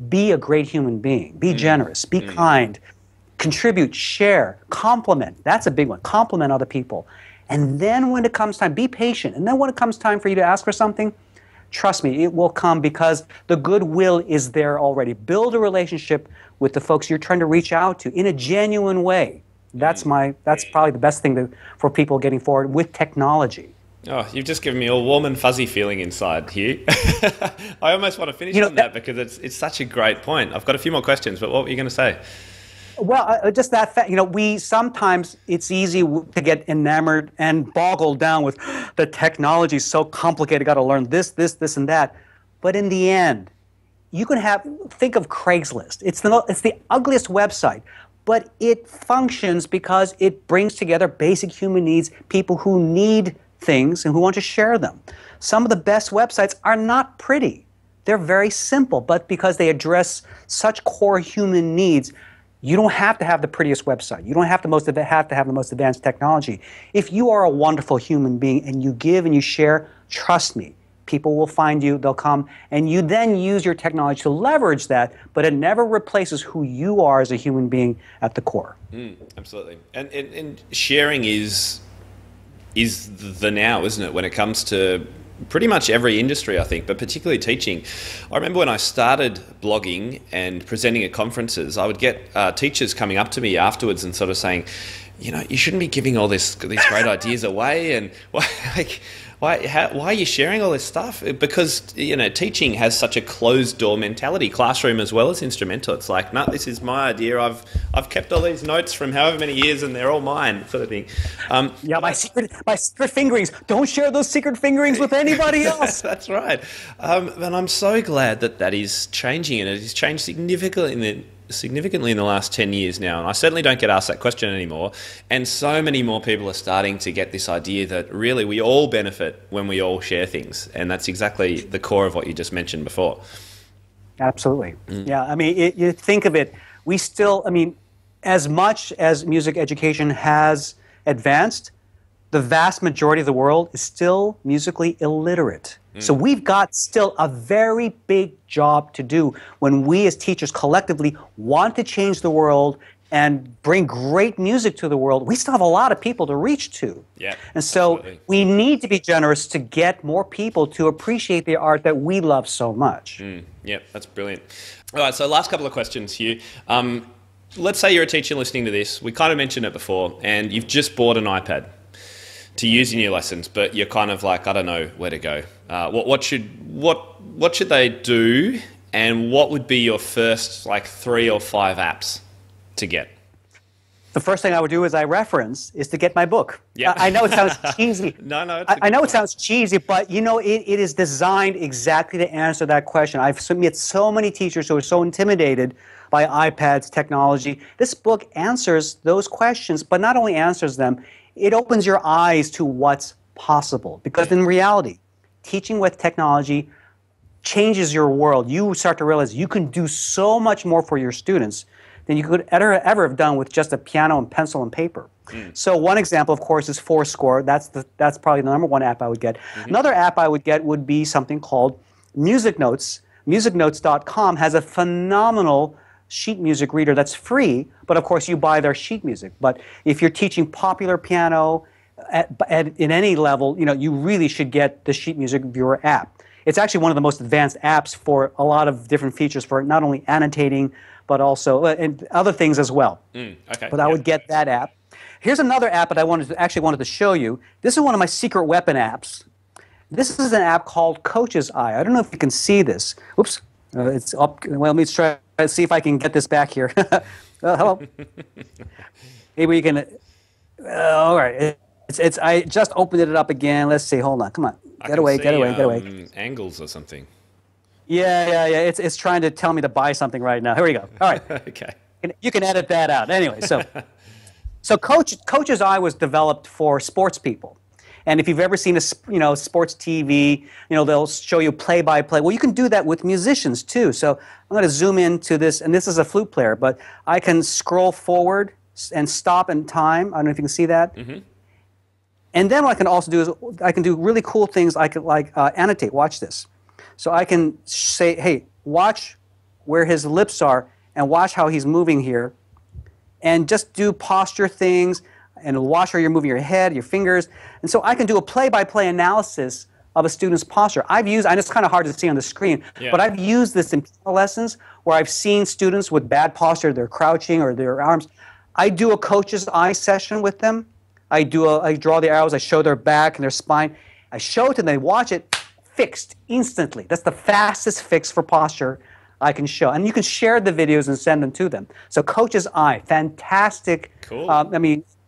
Speaker 2: be a great human being. Be generous. Be kind. Contribute. Share. Compliment. That's a big one. Compliment other people. And then when it comes time, be patient. And then when it comes time for you to ask for something, trust me, it will come, because the goodwill is there already. Build a relationship with the folks you're trying to reach out to in a genuine way. That's probably the best thing for people getting forward with technology.
Speaker 1: Oh, you've just given me a warm and fuzzy feeling inside, Hugh. I almost want to finish on that because it's such a great point. I've got a few more questions, but what were you going to say?
Speaker 2: Well, just that fact, we sometimes, it's easy to get enamored and boggled down with the technology is so complicated, got to learn this, and that. But in the end, you can think of Craigslist. It's the ugliest website, but it functions because it brings together basic human needs, people who need things and who want to share them. Some of the best websites are not pretty. They're very simple, but because they address such core human needs, you don't have to have the prettiest website. You don't have to have the most advanced technology. If you are a wonderful human being and you give and you share, trust me, people will find you, they'll come, and you then use your technology to leverage that, but it never replaces who you are as a human being at the core.
Speaker 1: Absolutely. And sharing is the now, isn't it, when it comes to pretty much every industry, I think, but particularly teaching. I remember when I started blogging and presenting at conferences, I would get teachers coming up to me afterwards and sort of saying, you shouldn't be giving all these great ideas away. And why are you sharing all this stuff? Because, teaching has such a closed door mentality, classroom as well as instrumental. It's like, no, this is my idea. I've kept all these notes from however many years and they're all mine, sort of thing.
Speaker 2: My secret fingerings. Don't share those secret fingerings with anybody else.
Speaker 1: That's right. And I'm so glad that is changing, and it has changed significantly in the last 10 years now, and I certainly don't get asked that question anymore, and so many more people are starting to get this idea that really we all benefit when we all share things, and that's exactly the core of what you just mentioned before.
Speaker 2: Absolutely. Yeah, I mean, you think of it, we still, I mean, as much as music education has advanced, the vast majority of the world is still musically illiterate. So we've got still a very big job to do when we as teachers collectively want to change the world and bring great music to the world. We still have a lot of people to reach to.
Speaker 1: Yeah,
Speaker 2: and so
Speaker 1: absolutely.
Speaker 2: We need to be generous to get more people to appreciate the art that we love so much.
Speaker 1: Yeah, that's brilliant. All right, so last couple of questions, Hugh. Let's say you're a teacher listening to this. We kind of mentioned it before, and you've just bought an iPad to use in your lessons, but you're kind of like, I don't know where to go. What should they do, and what would be your first 3 or 5 apps to get?
Speaker 2: The first thing I would do is to get my book.
Speaker 1: Yeah.
Speaker 2: I know it sounds cheesy.
Speaker 1: No.
Speaker 2: I know it sounds cheesy, but it is designed exactly to answer that question. I've met so many teachers who are so intimidated by iPads, technology. This book answers those questions, but not only answers them, it opens your eyes to what's possible. Because in reality, teaching with technology changes your world. You start to realize you can do so much more for your students than you could ever have done with just a piano and pencil and paper. So one example, of course, is Fourscore. That's probably the number one app I would get. Another app I would get would be something called Music Notes. MusicNotes.com has a phenomenal sheet music reader that's free, but of course you buy their sheet music. But if you're teaching popular piano in any level, you really should get the sheet music viewer app. It's actually one of the most advanced apps for a lot of different features for not only annotating, but also and other things as well.
Speaker 1: Okay.
Speaker 2: But I would get that app. Here's another app that I wanted to show you. This is one of my secret weapon apps. This is an app called Coach's Eye. I don't know if you can see this. Oops, it's up. Well, let me try to see if I can get this back here. Hello. Maybe you can. All right. I just opened it up again. Let's see. Hold on. Come on. Get away.
Speaker 1: Angles or something.
Speaker 2: Yeah. It's trying to tell me to buy something right now. Here we go. All right.
Speaker 1: Okay.
Speaker 2: You can edit that out. Anyway, so Coach's Eye was developed for sports people. And if you've ever seen sports TV, they'll show you play-by-play. Well, you can do that with musicians too. So I'm going to zoom into this, and this is a flute player, but I can scroll forward and stop in time. I don't know if you can see that. And then what I can also do is I can do really cool things. I can annotate. Watch this. So I can say, hey, watch where his lips are and watch how he's moving here, and just do posture things and watch how you're moving your head, your fingers. And so I can do a play-by-play analysis of a student's posture. and it's kind of hard to see on the screen, but I've used this in lessons where I've seen students with bad posture, they're crouching or their arms. I do a Coach's Eye session with them. I draw the arrows, I show their back and their spine. I show it to them, they watch it, fixed instantly. That's the fastest fix for posture I can show. And you can share the videos and send them to them. So Coach's Eye, fantastic.
Speaker 1: Cool.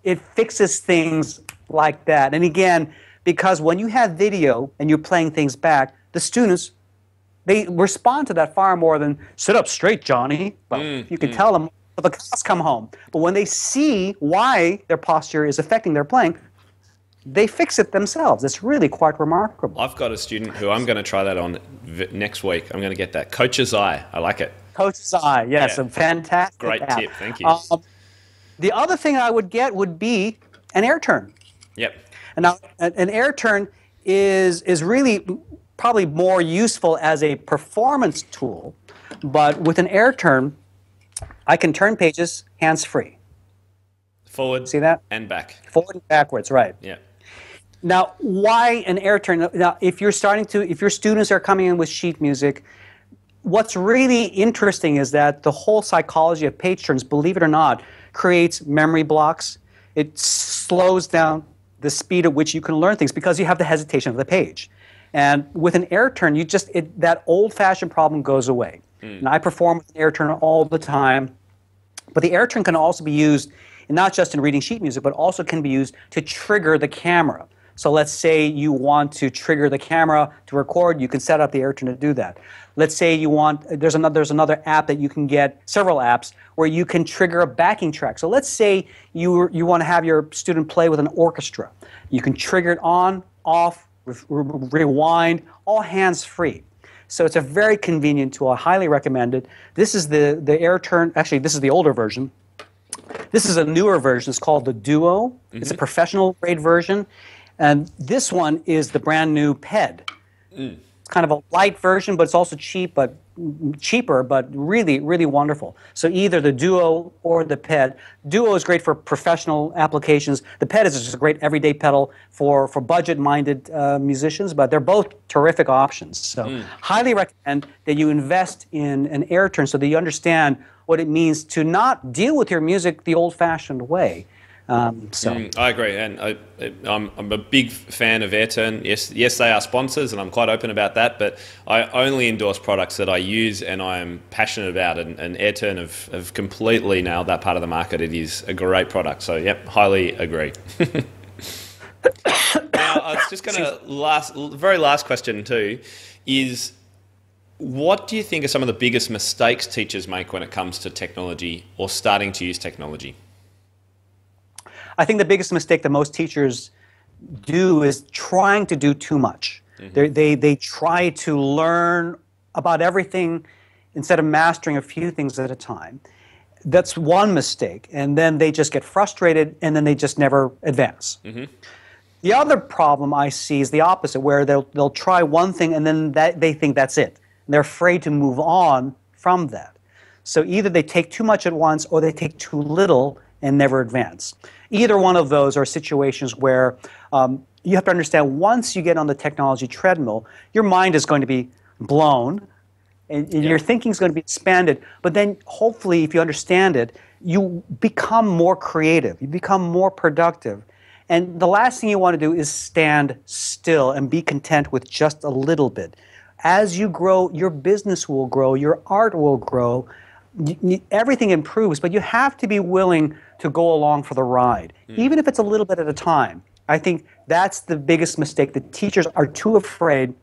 Speaker 2: It fixes things like that. And again, because when you have video and you're playing things back, the students, they respond to that far more than, sit up straight, Johnny. Well, you can tell them, but the cows come home. But when they see why their posture is affecting their playing, they fix it themselves. It's really quite remarkable.
Speaker 1: I've got a student who I'm going to try that on next week. I'm going to get that. Coach's Eye. I like it.
Speaker 2: Coach's Eye, yes, a fantastic
Speaker 1: Great
Speaker 2: app.
Speaker 1: tip. Thank you.
Speaker 2: The other thing I would get would be an AirTurn.
Speaker 1: Yep.
Speaker 2: And now, an AirTurn is really probably more useful as a performance tool, but with an AirTurn, I can turn pages hands-free.
Speaker 1: Forward.
Speaker 2: See that?
Speaker 1: And back.
Speaker 2: Forward and backwards, right.
Speaker 1: Yeah.
Speaker 2: Now, why an AirTurn? Now, if your students are coming in with sheet music, what's really interesting is that the whole psychology of page turns, believe it or not, creates memory blocks. It slows down the speed at which you can learn things because you have the hesitation of the page. And with an AirTurn, that old-fashioned problem goes away. And I perform with an AirTurn all the time. But the AirTurn can also be used not just in reading sheet music, but also can be used to trigger the camera. So let's say you want to trigger the camera to record, you can set up the AirTurn to do that. Let's say there's another app that you can get, several apps, where you can trigger a backing track. So let's say you want to have your student play with an orchestra. You can trigger it on, off, rewind, all hands-free. So it's a very convenient tool. I highly recommend it. This is the AirTurn. Actually, this is the older version. This is a newer version. It's called the Duo. It's a professional-grade version. And this one is the brand new PED. It's kind of a light version, but it's also cheaper, but really, really wonderful. So either the Duo or the PED. Duo is great for professional applications. The PED is just a great everyday pedal for budget-minded musicians, but they're both terrific options. So highly recommend that you invest in an AirTurn so that you understand what it means to not deal with your music the old-fashioned way.
Speaker 1: I agree, and I'm a big fan of AirTurn. Yes, they are sponsors, and I'm quite open about that. But I only endorse products that I use and I am passionate about. And AirTurn have completely nailed that part of the market. It is a great product. So, yep, highly agree. Now, I was just going to very last question too, is what do you think are some of the biggest mistakes teachers make when it comes to technology or starting to use technology?
Speaker 2: I think the biggest mistake that most teachers do is trying to do too much. They try to learn about everything instead of mastering a few things at a time. That's one mistake, and then they just get frustrated, and then they just never advance. The other problem I see is the opposite, where they'll try one thing, and then they think that's it. And they're afraid to move on from that. So either they take too much at once, or they take too little and never advance. Either one of those are situations where you have to understand once you get on the technology treadmill, your mind is going to be blown and your thinking is going to be expanded. But then hopefully if you understand it, you become more creative, you become more productive. And the last thing you want to do is stand still and be content with just a little bit. As you grow, your business will grow, your art will grow, everything improves, but you have to be willing to go along for the ride, even if it's a little bit at a time. I think that's the biggest mistake. The teachers are too afraid.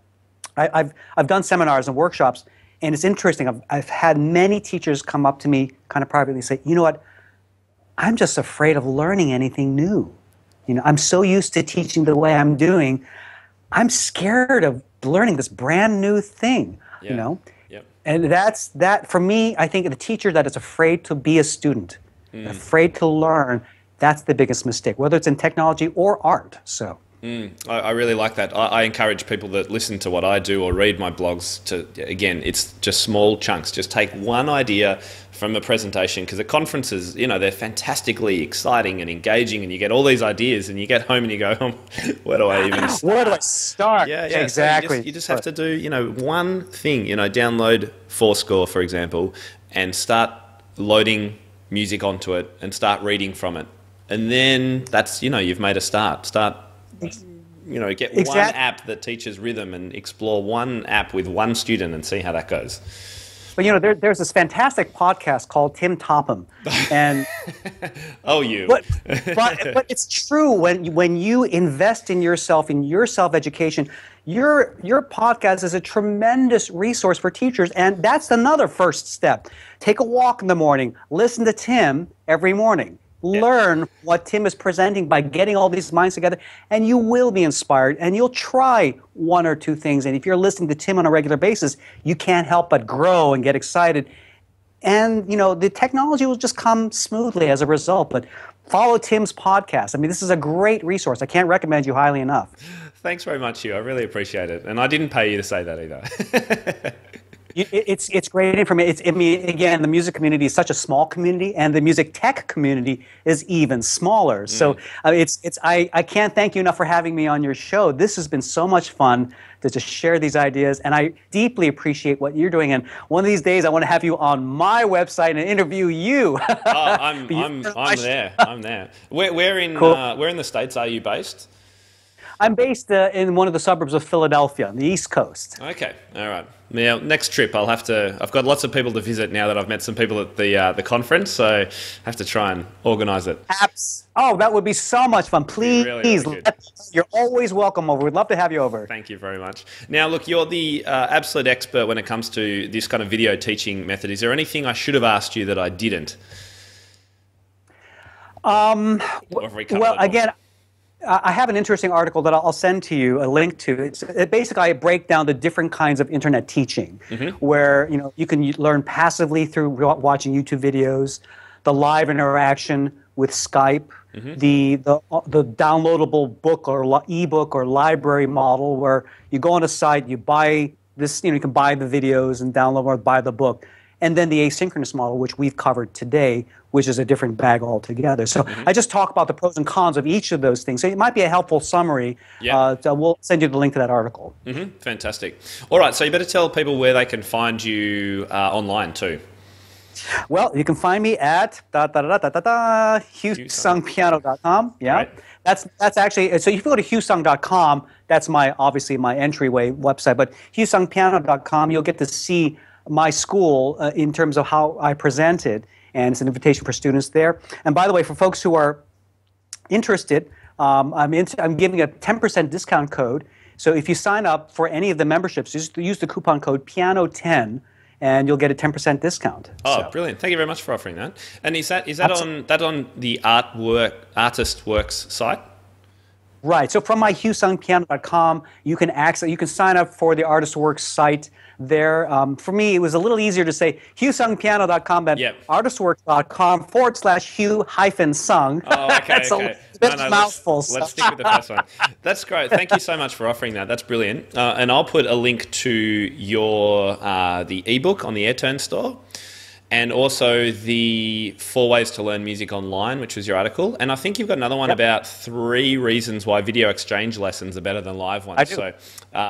Speaker 2: I've done seminars and workshops, and it's interesting. I've had many teachers come up to me kind of privately and say, you know what, I'm just afraid of learning anything new. I'm so used to teaching the way I'm doing. I'm scared of learning this brand new thing, And that's that for me. I think the teacher that is afraid to be a student, afraid to learn, that's the biggest mistake, whether it's in technology or art. So
Speaker 1: I really like that. I encourage people that listen to what I do or read my blogs to, again, it's just small chunks. Just take one idea from a presentation, because the conferences, they're fantastically exciting and engaging, and you get all these ideas, and you get home and you go, where do I even start?
Speaker 2: Where do I start?
Speaker 1: Yeah,
Speaker 2: exactly.
Speaker 1: So you just have to do, one thing, download Fourscore, for example, and start loading music onto it and start reading from it. And then that's, you've made a start. Get one app that teaches rhythm and explore one app with one student and see how that goes.
Speaker 2: But there's this fantastic podcast called Tim Topham, and But it's true when you invest in yourself, in your self-education, your podcast is a tremendous resource for teachers, and that's another first step. Take a walk in the morning, listen to Tim every morning. Learn what Tim is presenting by getting all these minds together, and you will be inspired, and you'll try one or two things. And if you're listening to Tim on a regular basis, you can't help but grow and get excited. And, the technology will just come smoothly as a result. But follow Tim's podcast. I mean, this is a great resource. I can't recommend you highly enough.
Speaker 1: Thanks very much, Hugh. I really appreciate it. And I didn't pay you to say that either.
Speaker 2: It's great information. I mean, again, the music community is such a small community, and the music tech community is even smaller. So I can't thank you enough for having me on your show. This has been so much fun to just share these ideas, and I deeply appreciate what you're doing. And one of these days, I want to have you on my website and interview you.
Speaker 1: I'm there. I'm there. Where in the States are you based?
Speaker 2: I'm based in one of the suburbs of Philadelphia on the East Coast.
Speaker 1: Okay, all right. Now, next trip, I've got lots of people to visit now that I've met some people at the conference, so I have to try and organise it.
Speaker 2: Oh, that would be so much fun. Please,
Speaker 1: really
Speaker 2: you're always welcome over. We'd love to have you over.
Speaker 1: Thank you very much. Now, look, you're the absolute expert when it comes to this kind of video teaching method. Is there anything I should have asked you that I didn't?
Speaker 2: Well, again, I have an interesting article that I'll send to you, a link to. Basically, I break down the different kinds of internet teaching, where you can learn passively through watching YouTube videos, the live interaction with Skype, the downloadable book or ebook or library model, where you go on a site, you buy this, you can buy the videos and download or buy the book. And then the asynchronous model, which we've covered today, which is a different bag altogether. So I just talk about the pros and cons of each of those things. So it might be a helpful summary. So we'll send you the link to that article.
Speaker 1: Fantastic. All right, so you better tell people where they can find you online too.
Speaker 2: Well, you can find me at HughsSungPiano.com. Yeah,
Speaker 1: right.
Speaker 2: That's actually, so if you go to HughsSung.com, that's obviously my entryway website. But HughsSungPiano.com, you'll get to see my school in terms of how I present it, and it's an invitation for students there. And by the way, for folks who are interested, I'm giving a 10% discount code. So if you sign up for any of the memberships, just use the coupon code PIANO10, and you'll get a 10% discount.
Speaker 1: Oh, brilliant! Thank you very much for offering that. And is that on the Artist Works site?
Speaker 2: Right. So from my HughsSungPiano.com, you can sign up for the Artist Works site there. For me, it was a little easier to say HughsSungPiano.com than artistworks.com/Hugh-Sung.
Speaker 1: Oh, okay.
Speaker 2: That's a mouthful.
Speaker 1: Let's stick with the first one. That's great. Thank you so much for offering that. That's brilliant. And I'll put a link to your the ebook on the AirTurn store, and also the 4 ways to learn music online, which was your article. And I think you've got another one about 3 reasons why video exchange lessons are better than live ones.
Speaker 2: I do.
Speaker 1: So,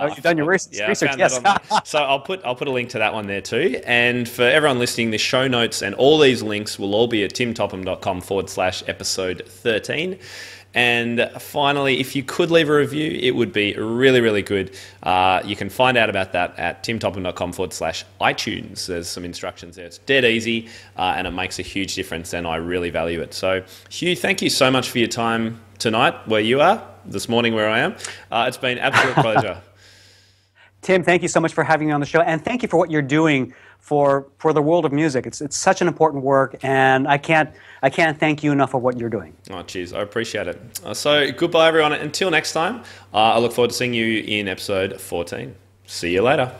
Speaker 2: you've done your research, yes.
Speaker 1: So I'll put a link to that one there too. And for everyone listening, the show notes and all these links will all be at timtopham.com/episode 13. And finally, if you could leave a review, it would be really, really good. You can find out about that at timtopham.com/iTunes. There's some instructions there. It's dead easy, and it makes a huge difference, and I really value it. So, Hugh, thank you so much for your time tonight where you are, this morning where I am. It's been an absolute pleasure.
Speaker 2: Tim, thank you so much for having me on the show, and thank you for what you're doing for the world of music. It's such an important work, and I can't thank you enough for what you're doing.
Speaker 1: Oh, cheers. I appreciate it. So goodbye, everyone. Until next time, I look forward to seeing you in episode 14. See you later.